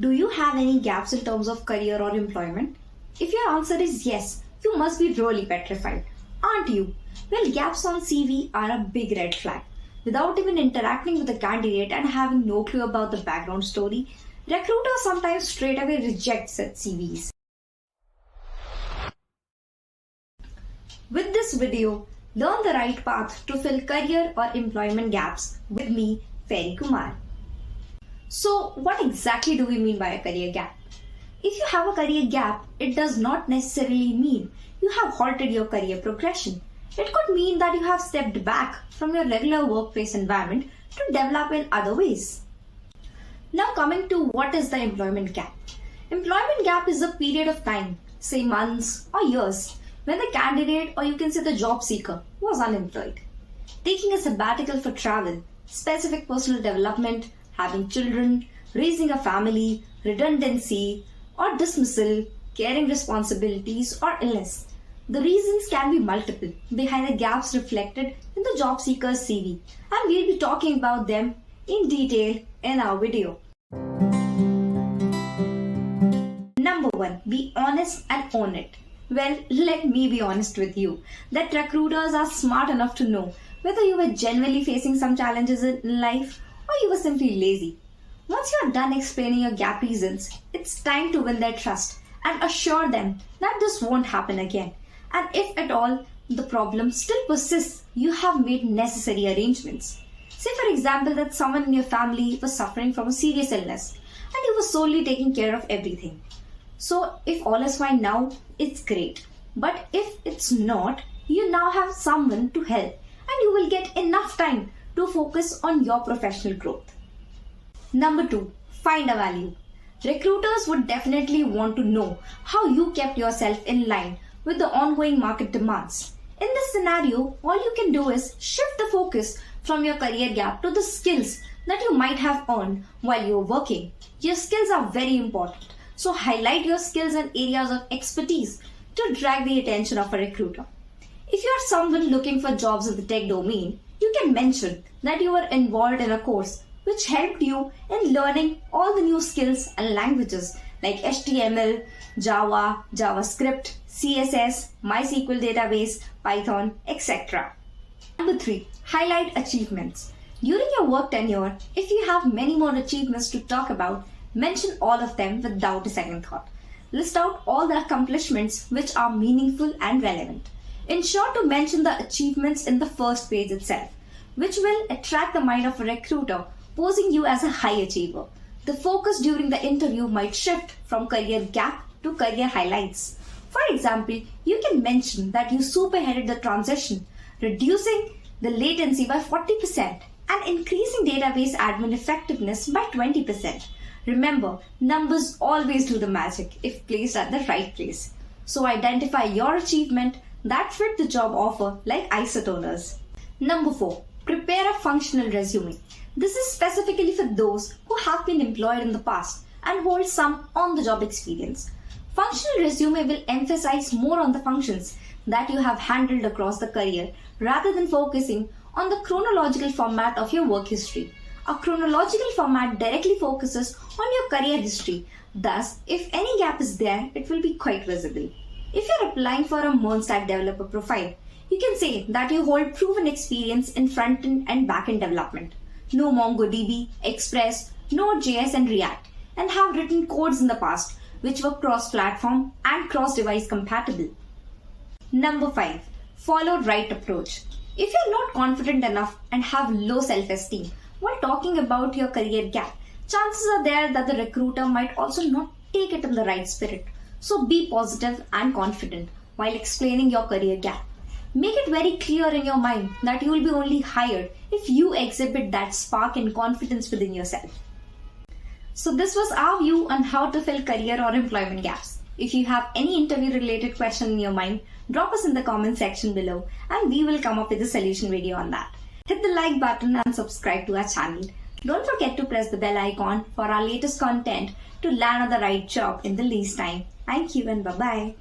Do you have any gaps in terms of career or employment? If your answer is yes, you must be really petrified, aren't you? Well, gaps on CV are a big red flag. Without even interacting with the candidate and having no clue about the background story, recruiters sometimes straight away reject such CVs. With this video, learn the right path to fill career or employment gaps with me, Fairy Kumar. So, what exactly do we mean by a career gap? If you have a career gap, it does not necessarily mean you have halted your career progression. It could mean that you have stepped back from your regular workplace environment to develop in other ways. Now coming to what is the employment gap. Employment gap is a period of time, say months or years, when the candidate or you can say the job seeker was unemployed. Taking a sabbatical for travel, specific personal development, having children, raising a family, redundancy or dismissal, caring responsibilities or illness. The reasons can be multiple behind the gaps reflected in the job seeker's CV, and we'll be talking about them in detail in our video. Number 1. Be honest and own it. Well, let me be honest with you that recruiters are smart enough to know whether you were genuinely facing some challenges in life or you were simply lazy. Once you are done explaining your gap reasons, it's time to win their trust and assure them that this won't happen again. And if at all the problem still persists, you have made necessary arrangements. Say for example that someone in your family was suffering from a serious illness and you were solely taking care of everything. So if all is fine now, it's great. But if it's not, you now have someone to help and you will get enough time to focus on your professional growth. Number 2. Find a value. Recruiters would definitely want to know how you kept yourself in line with the ongoing market demands. In this scenario, all you can do is shift the focus from your career gap to the skills that you might have earned while you were working. Your skills are very important, so highlight your skills and areas of expertise to drag the attention of a recruiter. If you are someone looking for jobs in the tech domain, you can mention that you were involved in a course which helped you in learning all the new skills and languages like HTML, Java, JavaScript, CSS, MySQL database, Python, etc. Number 3. Highlight achievements. During your work tenure, if you have many more achievements to talk about, mention all of them without a second thought. List out all the accomplishments which are meaningful and relevant. Ensure to mention the achievements in the first page itself, which will attract the mind of a recruiter, posing you as a high achiever. The focus during the interview might shift from career gap to career highlights. For example, you can mention that you spearheaded the transition, reducing the latency by 40% and increasing database admin effectiveness by 20%. Remember, numbers always do the magic if placed at the right place. So identify your achievement that fit the job offer like isotoners. Number 4. Prepare a functional resume. This is specifically for those who have been employed in the past and hold some on-the-job experience. Functional resume will emphasize more on the functions that you have handled across the career rather than focusing on the chronological format of your work history. A chronological format directly focuses on your career history. Thus, if any gap is there, it will be quite visible. If you're applying for a MERN-stack developer profile, you can say that you hold proven experience in front-end and back-end development, know MongoDB, Express, Node.js and React, and have written codes in the past which were cross-platform and cross-device compatible. Number 5. Follow right approach. If you're not confident enough and have low self-esteem while talking about your career gap, chances are there that the recruiter might also not take it in the right spirit. So be positive and confident while explaining your career gap. Make it very clear in your mind that you will be only hired if you exhibit that spark and confidence within yourself. So this was our view on how to fill career or employment gaps. If you have any interview related question in your mind, drop us in the comment section below and we will come up with a solution video on that. Hit the like button and subscribe to our channel. Don't forget to press the bell icon for our latest content to land on the right job in the least time. Thank you and bye-bye.